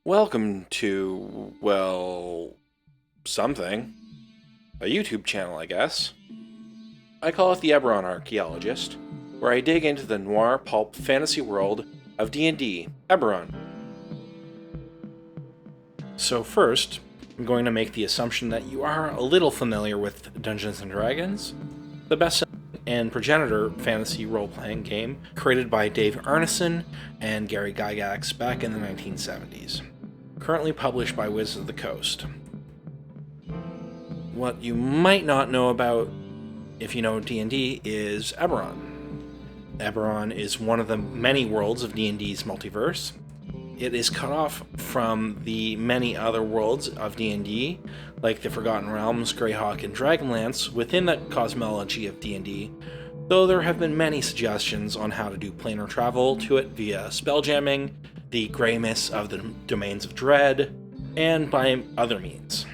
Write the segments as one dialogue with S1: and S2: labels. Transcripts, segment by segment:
S1: Welcome to, well, something. A YouTube channel, I guess. I call it the Eberron Archaeologist, where I dig into the noir pulp fantasy world of D&D, Eberron. So first, I'm going to make the assumption that you are a little familiar with Dungeons & Dragons, the best and progenitor fantasy role-playing game created by Dave Arneson and Gary Gygax back in the 1970s. Currently published by Wizards of the Coast. What you might not know about, if you know D&D, is Eberron. Eberron is one of the many worlds of D&D's multiverse. It is cut off from the many other worlds of D&D, like the Forgotten Realms, Greyhawk, and Dragonlance, within the cosmology of D&D, though there have been many suggestions on how to do planar travel to it via spelljamming, the grey mists of the Domains of Dread, and by other means.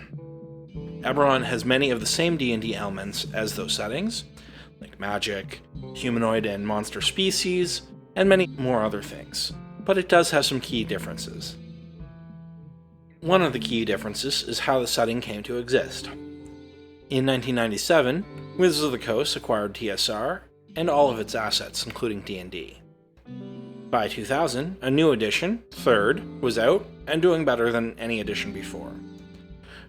S1: Eberron has many of the same D&D elements as those settings, like magic, humanoid and monster species, and many more other things, but it does have some key differences. One of the key differences is how the setting came to exist. In 1997, Wizards of the Coast acquired TSR and all of its assets, including D&D. By 2000, a new edition, Third, was out and doing better than any edition before.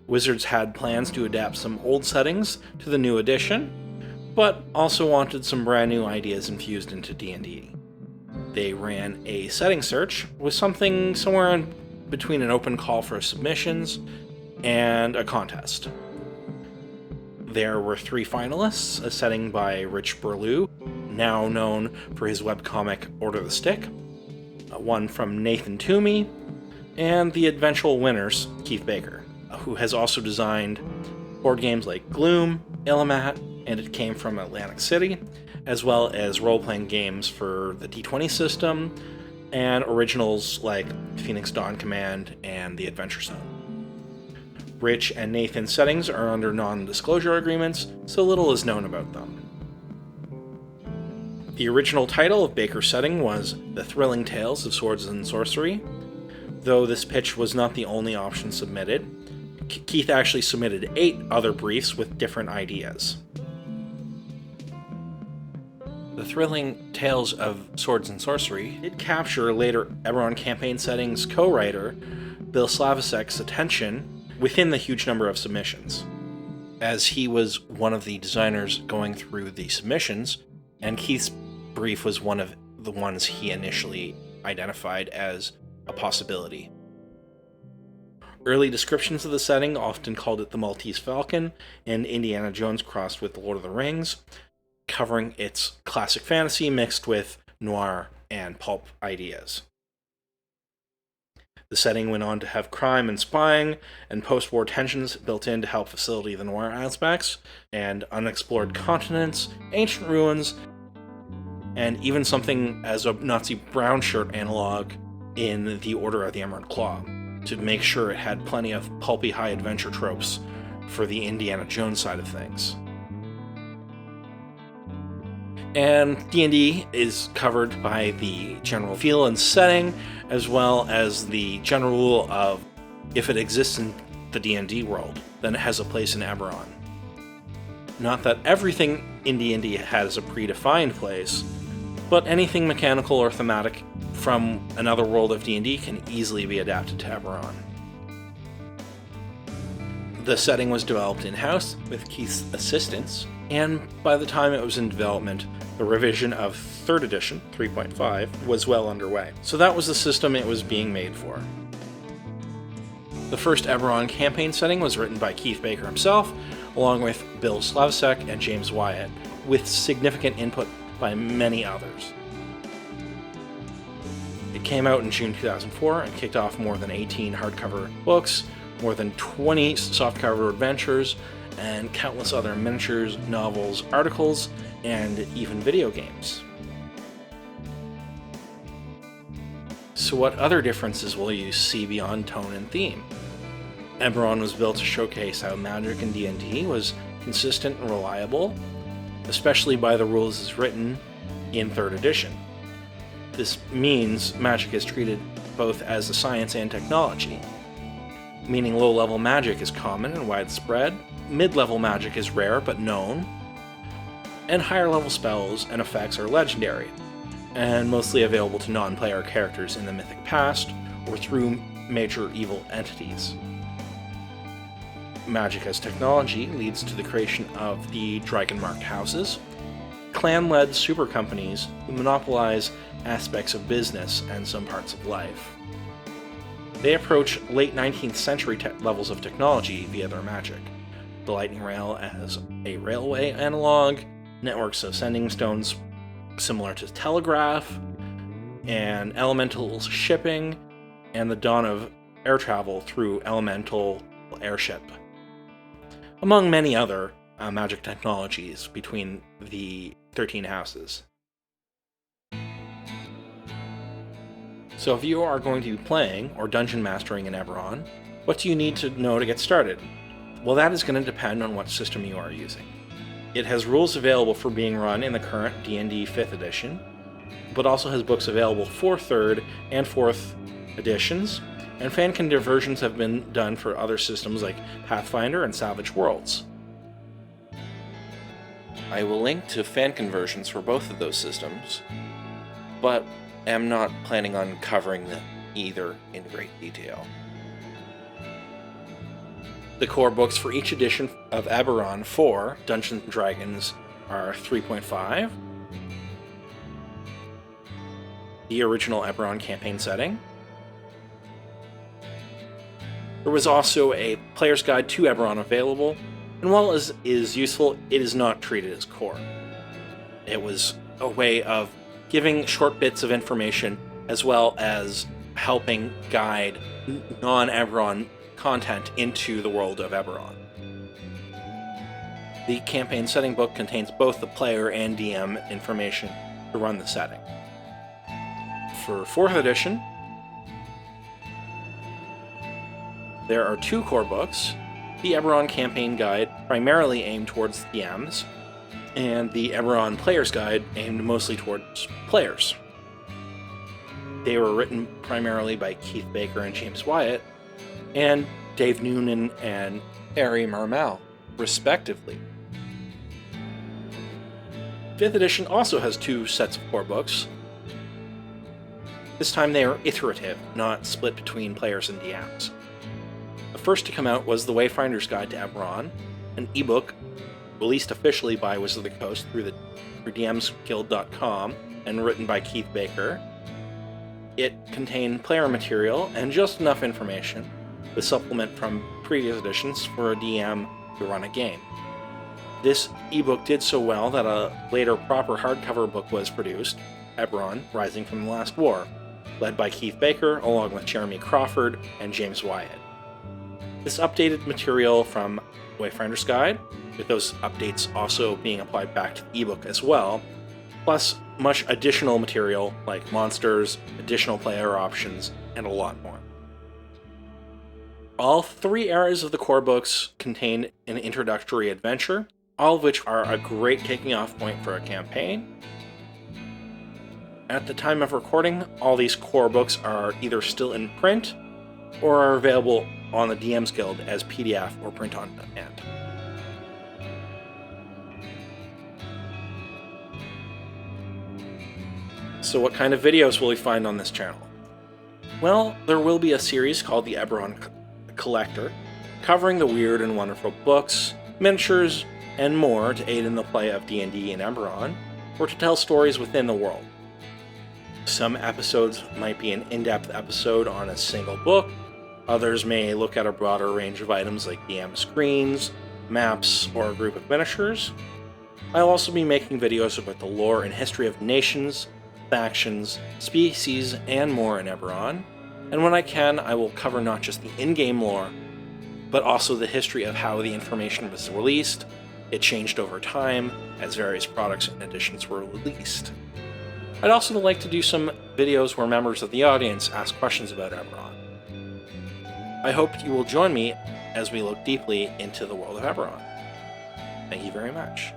S1: Wizards had plans to adapt some old settings to the new edition, but also wanted some brand new ideas infused into D&D. They ran a setting search with something somewhere in between an open call for submissions and a contest. There were 3 finalists, a setting by Rich Burlew, now known for his webcomic Order the Stick, one from Nathan Toomey, and the eventual winners, Keith Baker, who has also designed board games like Gloom, Illimat, and It Came From Atlantic City, as well as role-playing games for the D20 system, and originals like Phoenix Dawn Command and The Adventure Zone. Rich and Nathan's settings are under non-disclosure agreements, so little is known about them. The original title of Baker's setting was The Thrilling Tales of Swords and Sorcery, though this pitch was not the only option submitted. Keith actually submitted 8 other briefs with different ideas. The Thrilling Tales of Swords and Sorcery did capture later Eberron campaign settings co-writer Bill Slavisek's attention within the huge number of submissions. As he was one of the designers going through the submissions, and Keith's brief was one of the ones he initially identified as a possibility. Early descriptions of the setting often called it the Maltese Falcon and Indiana Jones crossed with The Lord of the Rings, covering its classic fantasy mixed with noir and pulp ideas. The setting went on to have crime and spying and post-war tensions built in to help facilitate the noir aspects, and unexplored continents, ancient ruins, and even something as a Nazi brown shirt analog in The Order of the Emerald Claw, to make sure it had plenty of pulpy high adventure tropes for the Indiana Jones side of things. And D&D is covered by the general feel and setting, as well as the general rule of if it exists in the D&D world, then it has a place in Eberron. Not that everything in D&D has a predefined place, but anything mechanical or thematic from another world of D&D can easily be adapted to Eberron. The setting was developed in-house with Keith's assistance, and by the time it was in development, the revision of 3rd edition, 3.5, was well underway. So that was the system it was being made for. The first Eberron campaign setting was written by Keith Baker himself, along with Bill Slavisek and James Wyatt, with significant input by many others. It came out in June 2004 and kicked off more than 18 hardcover books, more than 20 softcover adventures, and countless other miniatures, novels, articles, and even video games. So what other differences will you see beyond tone and theme? Eberron was built to showcase how magic in D&D was consistent and reliable, especially by the rules as written in 3rd edition. This means magic is treated both as a science and technology, meaning low-level magic is common and widespread, mid-level magic is rare but known, and higher-level spells and effects are legendary, and mostly available to non-player characters in the mythic past or through major evil entities. Magic as technology leads to the creation of the dragon-marked houses, clan-led super companies who monopolize aspects of business and some parts of life. They approach late 19th century levels of technology via their magic. The lightning rail as a railway analog, networks of sending stones similar to telegraph, and elemental shipping, and the dawn of air travel through elemental airship, among many other magic technologies between the 13 houses. So if you are going to be playing or dungeon mastering in Eberron, what do you need to know to get started? Well, that is going to depend on what system you are using. It has rules available for being run in the current D&D 5th edition, but also has books available for 3rd and 4th editions, and fan conversions have been done for other systems like Pathfinder and Savage Worlds. I will link to fan conversions for both of those systems, but am not planning on covering either in great detail. The core books for each edition of Eberron for Dungeons & Dragons are 3.5, the original Eberron campaign setting. There was also a player's guide to Eberron available, and while it is useful, it is not treated as core. It was a way of giving short bits of information as well as helping guide non-Eberron content into the world of Eberron. The campaign setting book contains both the player and DM information to run the setting. For 4th edition, there are 2 core books, the Eberron Campaign Guide, primarily aimed towards DMs, and the Eberron Player's Guide, aimed mostly towards players. They were written primarily by Keith Baker and James Wyatt, and Dave Noonan and Harry Marmel, respectively. 5th edition also has 2 sets of core books. This time they are iterative, not split between players and DMs. The first to come out was The Wayfinder's Guide to Eberron, an ebook released officially by Wizards of the Coast through DMsGuild.com and written by Keith Baker. It contained player material and just enough information, with supplement from previous editions for a DM to run a game. This ebook did so well that a later proper hardcover book was produced, Eberron: Rising from the Last War, led by Keith Baker along with Jeremy Crawford and James Wyatt. This updated material from Wayfinder's Guide, with those updates also being applied back to the ebook as well, plus much additional material like monsters, additional player options, and a lot more. All 3 eras of the core books contain an introductory adventure, all of which are a great kicking off point for a campaign. At the time of recording, all these core books are either still in print or are available on the DM's Guild as PDF or print on demand. So what kind of videos will we find on this channel? Well, there will be a series called the Eberron Collector, covering the weird and wonderful books, miniatures, and more to aid in the play of D&D in Eberron, or to tell stories within the world. Some episodes might be an in-depth episode on a single book, others may look at a broader range of items like DM screens, maps, or a group of miniatures. I'll also be making videos about the lore and history of nations, factions, species, and more in Eberron, and when I can, I will cover not just the in-game lore, but also the history of how the information was released. It changed over time as various products and editions were released. I'd also like to do some videos where members of the audience ask questions about Eberron. I hope you will join me as we look deeply into the world of Eberron. Thank you very much.